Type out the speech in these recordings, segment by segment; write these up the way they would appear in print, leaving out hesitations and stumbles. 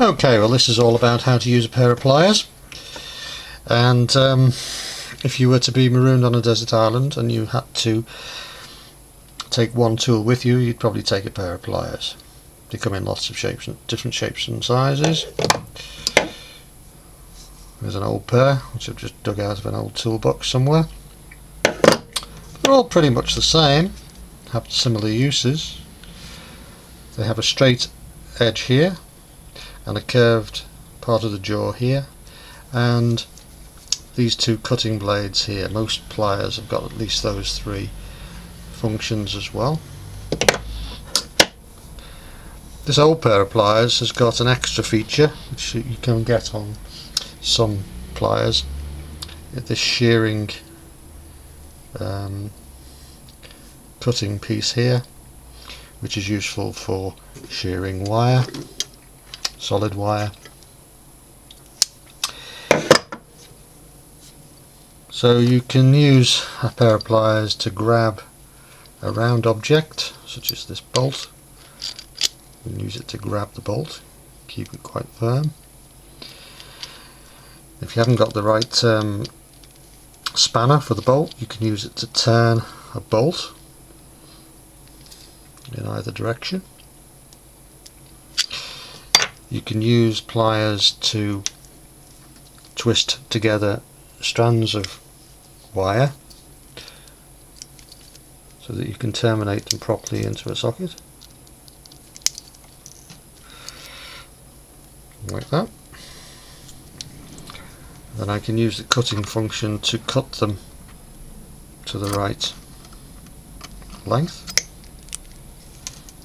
Okay, well this is all about how to use a pair of pliers, and if you were to be marooned on a desert island and you had to take one tool with you, you'd probably take a pair of pliers. They come in lots of shapes, different shapes and sizes. There's an old pair which I've just dug out of an old toolbox somewhere. They're all pretty much the same, have similar uses. They have a straight edge here and a curved part of the jaw here, and these two cutting blades here. Most pliers have got at least those three functions as well. This old pair of pliers has got an extra feature which you can get on some pliers, this shearing cutting piece here, which is useful for shearing wire, solid wire. So you can use a pair of pliers to grab a round object such as this bolt. You can use it to grab the bolt, keep it quite firm. If you haven't got the right spanner for the bolt, you can use it to turn a bolt in either direction. You can use pliers to twist together strands of wire so that you can terminate them properly into a socket, like that. Then I can use the cutting function to cut them to the right length,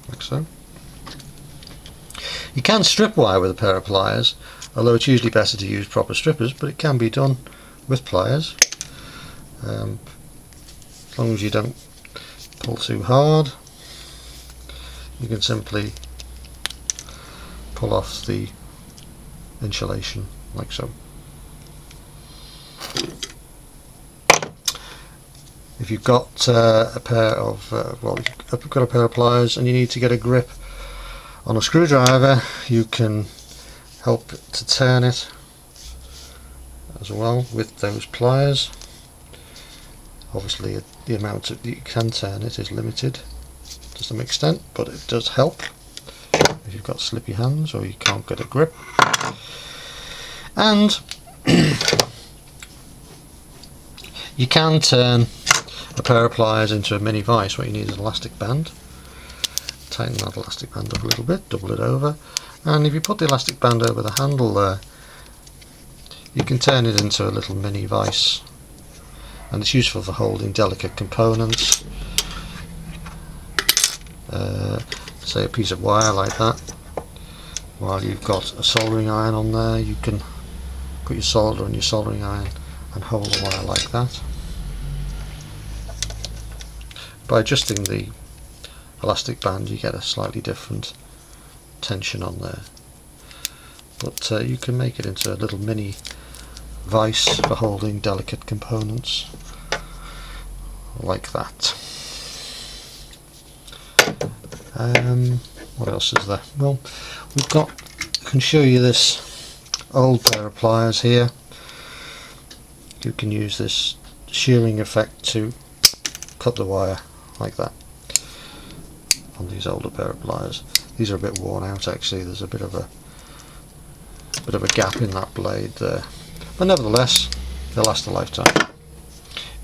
like so. You can strip wire with a pair of pliers, although it's usually better to use proper strippers, but it can be done with pliers, as long as you don't pull too hard. You can simply pull off the insulation like so. If you've got a pair of you've got a pair of pliers and you need to get a grip on a screwdriver, you can help to turn it as well with those pliers. Obviously the amount that you can turn it is limited to some extent, but it does help if you've got slippy hands or you can't get a grip. And you can turn a pair of pliers into a mini vise. What you need is an elastic band. Tighten that elastic band up a little bit, double it over, and if you put the elastic band over the handle there, you can turn it into a little mini vise, and it's useful for holding delicate components, say a piece of wire like that. While you've got a soldering iron on there, you can put your solder on your soldering iron and hold the wire like that. By adjusting the elastic band you get a slightly different tension on there, but you can make it into a little mini vise for holding delicate components like that. What else is there? Well, I can show you this old pair of pliers here. You can use this shearing effect to cut the wire like that on these older pair of pliers. These are a bit worn out actually. There's a bit of a gap in that blade there, but nevertheless they'll last a lifetime.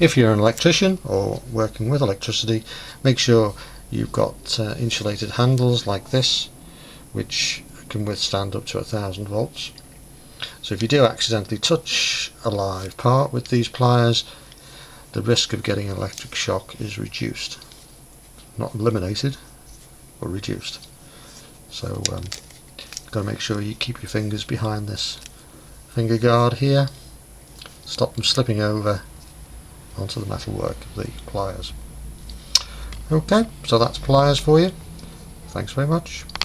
If you're an electrician or working with electricity, make sure you've got insulated handles like this, which can withstand up to 1000 volts. So if you do accidentally touch a live part with these pliers, the risk of getting an electric shock is reduced. Not eliminated, but reduced. So you've got to make sure you keep your fingers behind this finger guard here, stop them slipping over onto the metalwork of the pliers. Okay, so that's pliers for you. Thanks very much.